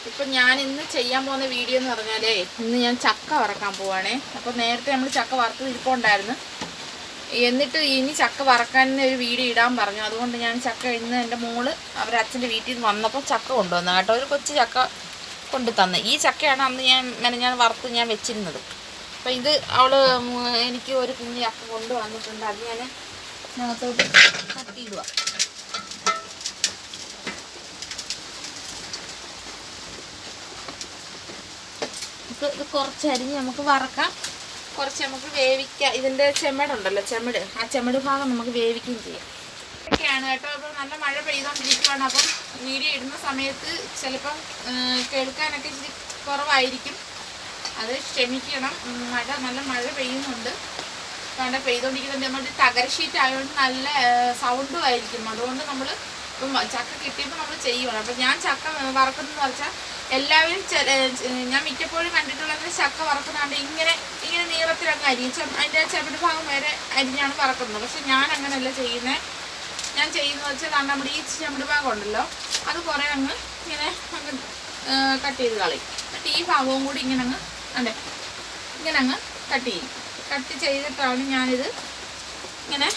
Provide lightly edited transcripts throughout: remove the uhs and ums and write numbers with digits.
ഇപ്പം ഞാൻ ഇന്ന് ചെയ്യാൻ പോകുന്ന വീഡിയോ എന്ന് പറഞ്ഞാലേ, ഇന്ന് ഞാൻ ചക്ക വറക്കാൻ പോവാണേ. അപ്പോൾ നേരത്തെ നമ്മൾ ചക്ക വറുത്ത് ഇരിപ്പുണ്ടായിരുന്നു. എന്നിട്ട് ഇനി ചക്ക വറക്കാൻ ഒരു വീഡിയോ ഇടാൻ പറഞ്ഞു. അതുകൊണ്ട് ഞാൻ ചക്ക ഇന്ന് എൻ്റെ മോള് അവരച്ഛൻ്റെ വീട്ടിൽ നിന്ന് വന്നപ്പോൾ ചക്ക കൊണ്ടുവന്നു കേട്ടോ. ഒരു കൊച്ചു ചക്ക കൊണ്ട് തന്നെ. ഈ ചക്കയാണ് അന്ന് ഞാൻ വറുത്ത് ഞാൻ വെച്ചിരുന്നത്. അപ്പോൾ ഇത് എനിക്ക് ഒരു കുഞ്ഞ് ചക്ക കൊണ്ടുവന്നിട്ടുണ്ട്. അത് ഞാൻ ഇതിനകത്തോട്ട് കട്ട് ചെയ്യുക. ഇത് കുറച്ചരിഞ്ഞ് നമുക്ക് വറക്കാം, കുറച്ച് നമുക്ക് വേവിക്കാം. ഇതിൻ്റെ ചെമ്മടുണ്ടല്ലോ, ആ ചെമ്മട് ഭാഗം നമുക്ക് വേവിക്കുകയും ചെയ്യാം. ഒക്കെയാണ് കേട്ടോ. അപ്പോൾ നല്ല മഴ പെയ്തുകൊണ്ടിരിക്കുകയാണ്. അപ്പം വീഡിയോ ഇടുന്ന സമയത്ത് ചിലപ്പം കേൾക്കാനൊക്കെ ഇച്ചിരി കുറവായിരിക്കും, അത് ക്ഷമിക്കണം. നല്ല മഴ പെയ്യുന്നുണ്ട്. കാരണം പെയ്തുകൊണ്ടിരിക്കുന്നത് നമ്മുടെ തകര ഷീറ്റ് ആയതുകൊണ്ട് നല്ല സൗണ്ടും ആയിരിക്കും. അതുകൊണ്ട് നമ്മൾ ഇപ്പം ചക്ക കിട്ടിയപ്പോൾ നമ്മൾ ചെയ്യുകയാണ്. അപ്പം ഞാൻ ചക്ക വറക്കുന്നതെന്ന് വെച്ചാൽ എല്ലാവരും ഞാൻ മിക്കപ്പോഴും കണ്ടിട്ടുള്ളത് ചക്ക വറക്കുന്നതുകൊണ്ട് ഇങ്ങനെ നീളത്തിലങ്ങ് അരിയും, അതിൻ്റെ ചെവിട് ഭാഗം വരെ അരിഞ്ഞാണ് വറക്കുന്നത്. പക്ഷെ ഞാൻ അങ്ങനെയല്ല ചെയ്യുന്നത്. ഞാൻ ചെയ്യുന്നത് വെച്ചാൽ നമ്മുടെ ഈ ചെവിട് ഭാഗം ഉണ്ടല്ലോ, അത് കുറേ അങ്ങ് ഇങ്ങനെ കട്ട് ചെയ്ത് കളയും. എന്നിട്ട് ഈ ഭാഗവും കൂടി ഇങ്ങനെ അങ്ങ് കട്ട് ചെയ്യും. കട്ട് ചെയ്തിട്ടാണ് ഞാനിത് ഇങ്ങനെ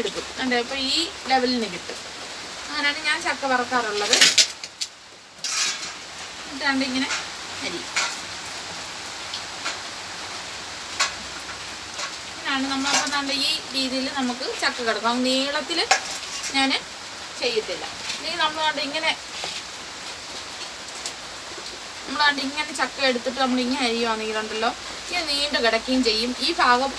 എടുക്കും. കണ്ടേ, അപ്പോൾ ഈ ലെവലിന് കിട്ടും. അങ്ങനെയാണ് ഞാൻ ചക്ക വറക്കാറുള്ളത്. എന്നിട്ടാണ്ട് ഇങ്ങനെ അരി ഇങ്ങനെയാണ് നമ്മളപ്പോൾ നല്ല ഈ രീതിയിൽ നമുക്ക് ചക്ക കിടക്കാം. നീളത്തിൽ ഞാൻ ചെയ്യത്തില്ല. ഇല്ലെങ്കിൽ നമ്മളാണ്ട് ഇങ്ങനെ ചക്ക എടുത്തിട്ട് നമ്മളിങ്ങനെ അരിയുവാണെങ്കിലുണ്ടല്ലോ, ഇങ്ങനെ നീണ്ടു കിടക്കുകയും ചെയ്യും. ഈ ഭാഗം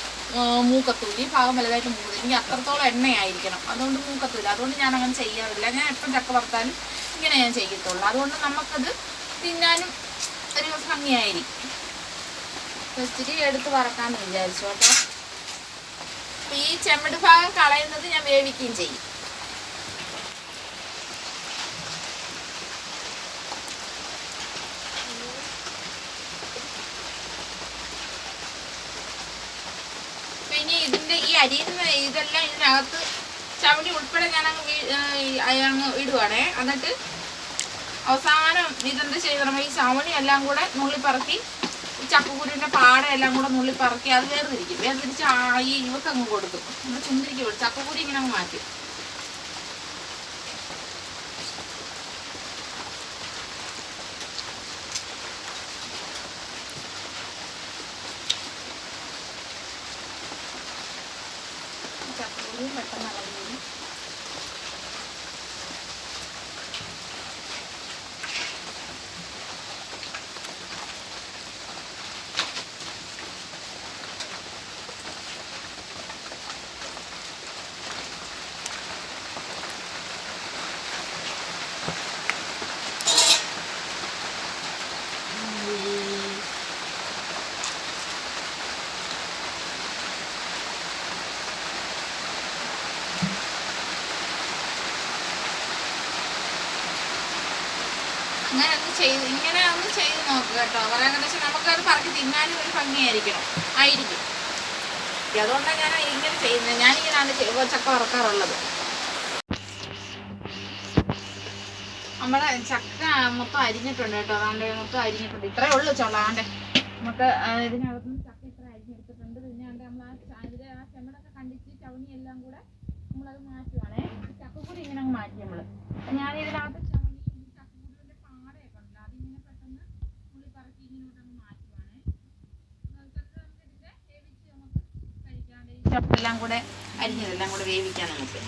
മൂക്കത്തൂല്ല, ഈ ഭാഗം വലുതായിട്ട് മൂക്കത്തില്ല. എനിക്ക് അത്രത്തോളം എണ്ണയായിരിക്കണം, അതുകൊണ്ട് മൂക്കത്തില്ല. അതുകൊണ്ട് ഞാൻ അങ്ങനെ ചെയ്യാറില്ല. ഞാൻ എപ്പം ചക്ക വറുത്താലും ഇങ്ങനെ ഞാൻ ചെയ്യത്തുള്ളൂ. അതുകൊണ്ട് നമുക്കത് തിന്നാനും ഒരു ഭംഗിയായിരിക്കും. ഇച്ചിരി എടുത്ത് വറക്കാമെന്ന് വിചാരിച്ചു കേട്ടോ. ഈ ചെമ്മട് ഭാഗം കളയുന്നത് ഞാൻ വേവിക്കുകയും ചെയ്യും. പിന്നെ ഇതിൻ്റെ ഈ അരിയുന്ന ഇതെല്ലാം ഇതിനകത്ത് ചവണി ഉൾപ്പെടെ അങ്ങ് ഇടുവാണേ. എന്നിട്ട് അവസാനം ഇതെന്ത് ചെയ്യണം, ഈ ചവണി എല്ലാം കൂടെ നുള്ളിപ്പറക്കി, ചക്കക്കുരുവിൻ്റെ പാടയെല്ലാം കൂടെ നുള്ളിപ്പറക്കി അത് വേർതിരിച്ച് ഈ ഇവക്ക് അങ്ങ് കൊടുക്കും. നമ്മുടെ ചുണ്ടിരിക്ക് കൊടുക്കും. ചക്കക്കുരി ഇങ്ങനെ അങ്ങ് മാറ്റും. ചക്കക്കുരി പെട്ടെന്ന് ഇളകി. ഇങ്ങനെ ഒന്ന് ചെയ്ത് നോക്കുക കേട്ടോ. പറയാന്ന് വെച്ചാൽ നമുക്കത് പറക്കി തിന്നാനും ഒരു ഭംഗിയായിരിക്കും. അതുകൊണ്ടാണ് ഞാൻ ഇങ്ങനെ ചെയ്യുന്നത്. ഞാനിങ്ങനെയാണ് ചക്ക വറക്കാറുള്ളത്. നമ്മുടെ ചക്ക മൊത്തം അരിഞ്ഞിട്ടുണ്ട് കേട്ടോ. അതാണ്ട് മൊത്തം അരിഞ്ഞിട്ടുണ്ട്. ഇത്രയേ ഉള്ളൂ ചൊള്ളാണ്ട്. നമുക്ക് ഇതിനകത്തുനിന്ന് ചക്ക ഇത്ര അരിഞ്ഞെടുത്തിട്ടുണ്ട്. പിന്നെ നമ്മൾ ആ ചെമ്മടൊക്കെ കണ്ടിച്ച് ചവണി എല്ലാം കൂടെ നമ്മളത് മാറ്റുവാണേ. ചക്കക്കൂടി ഇങ്ങനെ അങ്ങ് മാറ്റി നമ്മൾ. ഞാനിതിനകത്ത് എല്ലാം കൂടെ അരിഞ്ഞതെല്ലാം കൂടെ വേവിക്കാൻ നമുക്ക്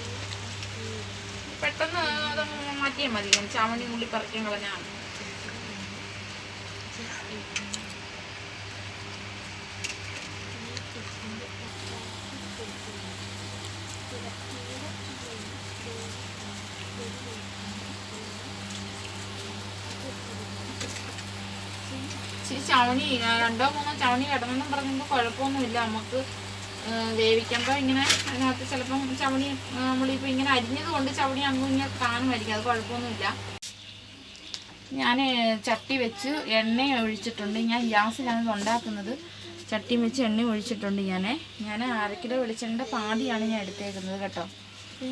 പെട്ടെന്ന് അതങ്ങ് മാറ്റിയാൽ മതി. ചാമണി ഉള്ളി പറിക്കാൻ കളഞ്ഞാൽ ഇച്ചിരി ചവണി 2-3 ചവണി കിടന്നെന്നും പറഞ്ഞപ്പോൾ കുഴപ്പമൊന്നുമില്ല. നമുക്ക് വേവിക്കുമ്പോൾ ഇങ്ങനെ അതിനകത്ത് ചിലപ്പം ചവണി നമ്മളിപ്പോൾ ഇങ്ങനെ അരിഞ്ഞത് കൊണ്ട് ചവണി അങ്ങും ഇങ്ങനെ കാണുമായിരിക്കും. അത് കുഴപ്പമൊന്നുമില്ല. ഞാൻ ചട്ടി വെച്ച് എണ്ണ ഒഴിച്ചിട്ടുണ്ട്. ഞാൻ ഗ്യാസിലാണ് ഉണ്ടാക്കുന്നത്. ചട്ടി വെച്ച് എണ്ണ ഒഴിച്ചിട്ടുണ്ട്. ഞാൻ 1/2 കിലോ വെളിച്ചെണ്ണ പാതിയാണ് ഞാൻ എടുത്തേക്കുന്നത് കേട്ടോ.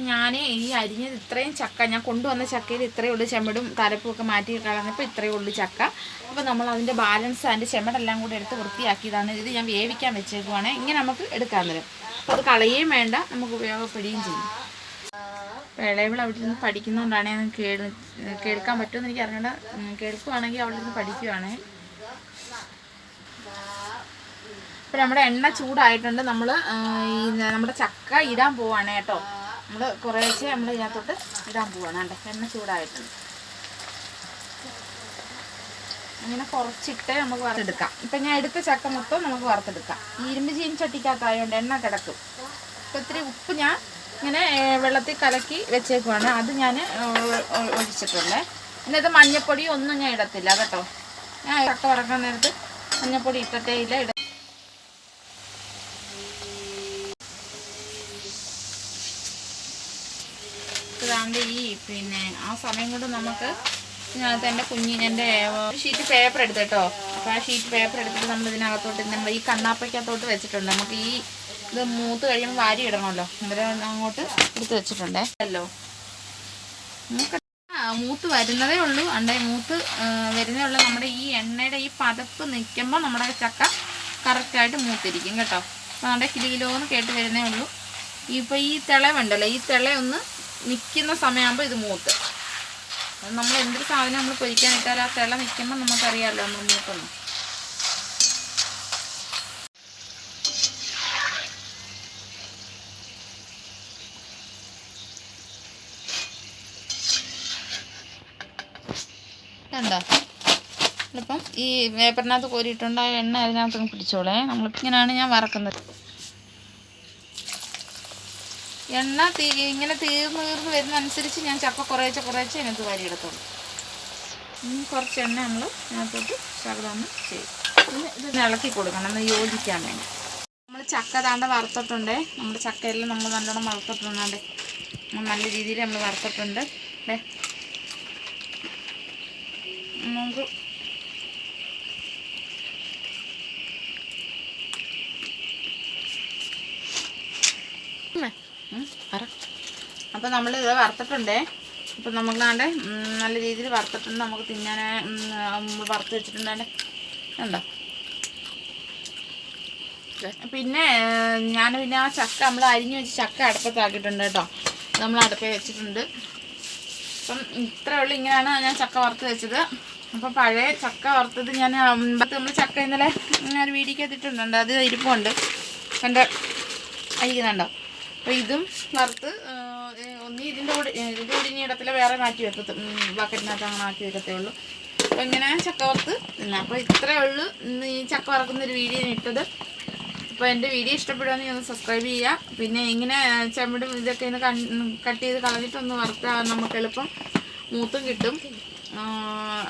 ഞാൻ ഈ അരിഞ്ഞത് ഇത്രയും ചക്ക, ഞാൻ കൊണ്ടുവന്ന ചക്കയിൽ ഇത്രയേ ഉള്ളൂ, ചെമ്മടും തലപ്പും ഒക്കെ മാറ്റി കളഞ്ഞപ്പോൾ ഇത്രയേ ഉള്ളൂ ചക്ക. അപ്പോൾ നമ്മൾ അതിൻ്റെ ബാലൻസ് അതിൻ്റെ ചെമ്മടെല്ലാം കൂടെ എടുത്ത് വൃത്തിയാക്കിയതാണ്. ഇത് ഞാൻ വേവിക്കാൻ വെച്ചേക്കുവാണ്. ഇങ്ങനെ നമുക്ക് എടുക്കാൻ തരും. അപ്പോൾ അത് കളയുകയും വേണ്ട, നമുക്ക് ഉപയോഗപ്പെടുകയും ചെയ്യും. ഇളയവൾ അവിടെ നിന്ന് പഠിക്കുന്നതുകൊണ്ടാണ് ഞാൻ കേൾക്കാൻ പറ്റുമെന്ന് എനിക്ക് അറിഞ്ഞൂടാ. കേൾക്കുവാണെങ്കിൽ അവിടെ നിന്ന് പഠിക്കുവാണ്. ഇപ്പം നമ്മുടെ എണ്ണ ചൂടായിട്ടുണ്ട്. നമ്മൾ നമ്മുടെ ചക്ക ഇടാൻ പോവാണ് കേട്ടോ. നമ്മൾ കുറേശ്ശെ നമ്മൾ ഇതിനകത്തോട്ട് ഇടാൻ പോവാണ്. കണ്ടേ, എണ്ണ ചൂടായിട്ടുണ്ട്. അങ്ങനെ കുറച്ചിട്ട് നമുക്ക് വറുത്തെടുക്കാം. ഇപ്പം ഞാൻ എടുത്ത ചക്ക മൊത്തം നമുക്ക് വറുത്തെടുക്കാം. ഈ ഇരുമ്പ് ചീനിച്ചട്ടിക്കകത്തായതുകൊണ്ട് എണ്ണ കിടക്കും. ഇപ്പം ഇത്തിരി ഉപ്പ് ഞാൻ ഇങ്ങനെ വെള്ളത്തിൽ കലക്കി വെച്ചേക്കുവാണ്. അത് ഞാൻ ഒഴിച്ചിട്ടുണ്ട്. എന്നിട്ട് മഞ്ഞപ്പൊടി ഒന്നും ഞാൻ ഇടത്തില്ല കേട്ടോ. ഞാൻ ചക്ക വറക്കാൻ നേരത്ത് മഞ്ഞപ്പൊടി ഇട്ടേ ഇല്ല. ഇതാണ്ട് ഈ പിന്നെ ആ സമയം കൊണ്ട് നമുക്ക് ഇതിനകത്ത് എൻ്റെ ഷീറ്റ് പേപ്പർ എടുത്ത് കേട്ടോ. അപ്പോൾ ആ ഷീറ്റ് പേപ്പർ എടുത്തിട്ട് നമ്മൾ ഇതിനകത്തോട്ട് നമ്മൾ ഈ കണ്ണാപ്പയ്ക്കകത്തോട്ട് വെച്ചിട്ടുണ്ട്. നമുക്ക് ഈ ഇത് മൂത്ത് കഴിയുമ്പോൾ വാരി ഇടണമല്ലോ, അന്നേരം അങ്ങോട്ട് എടുത്ത് വെച്ചിട്ടുണ്ടേ അല്ലോ. മൂത്ത് വരുന്നതേ ഉള്ളൂ. മൂത്ത് വരുന്നതേ ഉള്ളൂ. നമ്മുടെ ഈ എണ്ണയുടെ ഈ പതപ്പ് നിൽക്കുമ്പോൾ നമ്മുടെ ചക്ക കറക്റ്റായിട്ട് മൂത്തിരിക്കും കേട്ടോ. അപ്പോൾ നമ്മുടെ കിലോന്ന് കേട്ട് വരുന്നേ ഉള്ളൂ. ഇപ്പോൾ ഈ തിളവുണ്ടല്ലോ, ഈ തിളയൊന്ന് നിൽക്കുന്ന സമയമാകുമ്പോൾ ഇത് മൂത്ത്. നമ്മൾ എന്തൊരു സാധനം നമ്മൾ പൊരിക്കാനിട്ടാൽ ആ തിള നിൽക്കുമ്പോൾ നമുക്കറിയാമല്ലോ നമ്മൾ മൂത്തൊന്നും. കണ്ടോ, ഇപ്പം ഈ പേപ്പറിനകത്ത് കോരിയിട്ടുണ്ട്. ആ എണ്ണ അതിനകത്തൊന്ന് പിടിച്ചോളേ. നമ്മളിങ്ങനെയാണ് ഞാൻ വറക്കുന്നത്. എണ്ണ ഇങ്ങനെ തീർന്ന് വരുന്നതനുസരിച്ച് ഞാൻ ചക്ക കുറേശ്ശെ ഇതിനകത്ത് വാരിയിടത്തുള്ളൂ. കുറച്ച് എണ്ണ നമ്മൾ ഇതിനകത്തോട്ട് ശകലം ചെയ്യും. ഇത് ഇളക്കി കൊടുക്കണം, ഒന്ന് യോജിക്കാൻ വേണ്ടി. നമ്മൾ ചക്ക താണ്ട വറുത്തിട്ടുണ്ടേ. നമ്മുടെ ചക്കയെല്ലാം നമ്മൾ നല്ലോണം വറുത്തിട്ടുണ്ടേ. നല്ല രീതിയിൽ നമ്മൾ വറുത്തിട്ടുണ്ട്. നമുക്ക് അപ്പോൾ നമ്മളിത് വറുത്തിട്ടുണ്ടേ. അപ്പം നമുക്ക് നല്ല രീതിയിൽ വറുത്തിട്ടുണ്ട്. നമുക്ക് തിന്നാൻ വറുത്ത് വെച്ചിട്ടുണ്ടേ. ഉണ്ടോ? പിന്നെ ഞാൻ ആ ചക്ക നമ്മൾ അരിഞ്ഞു വെച്ച് ചക്ക അടുപ്പത്താക്കിയിട്ടുണ്ട് കേട്ടോ. നമ്മൾ അടുപ്പേ വെച്ചിട്ടുണ്ട്. അപ്പം ഇത്രയേ ഉള്ളൂ. ഇങ്ങനെയാണ് ഞാൻ ചക്ക വറുത്ത് വെച്ചത്. അപ്പം പഴയ ചക്ക വറുത്തത് ഞാൻ നമ്മൾ ചക്ക ഇന്നലെ ഒരു വീടിക്കകത്തിട്ടുണ്ട്. അത് ഇരിപ്പുണ്ട് എൻ്റെ അരിക്കുന്നുണ്ടോ. അപ്പോൾ ഇതും വറുത്ത് ഇതിൻ്റെ കൂടെ ഇനി ഇടത്തിൽ വേറെ മാറ്റി വെക്കത്ത്, ബക്കറ്റിനകത്ത് അങ്ങനെ ആക്കി വെക്കത്തേ ഉള്ളൂ. അപ്പോൾ ഇങ്ങനെ ചക്ക വറുത്ത് തിന്നാം. അപ്പോൾ ഇത്രയേ ഉള്ളൂ ഇന്ന് ഈ ചക്ക വറക്കുന്നൊരു വീഡിയോ ഇട്ടത്. അപ്പോൾ എൻ്റെ വീഡിയോ ഇഷ്ടപ്പെടുകയാണെങ്കിൽ ഒന്ന് സബ്സ്ക്രൈബ് ചെയ്യുക. പിന്നെ ഇങ്ങനെ ചെമ്മടും ഇതൊക്കെ ഒന്ന് കട്ട് ചെയ്ത് കളഞ്ഞിട്ടൊന്ന് വറുത്താൽ നമുക്ക് എളുപ്പം മൂത്തും കിട്ടും.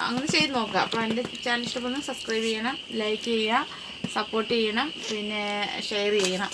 അങ്ങനെ ചെയ്ത് നോക്കുക. അപ്പോൾ എൻ്റെ ചാനൽ ഇഷ്ടപ്പെടുന്ന സബ്സ്ക്രൈബ് ചെയ്യണം, ലൈക്ക് ചെയ്യുക, സപ്പോർട്ട് ചെയ്യണം, പിന്നെ ഷെയർ ചെയ്യണം.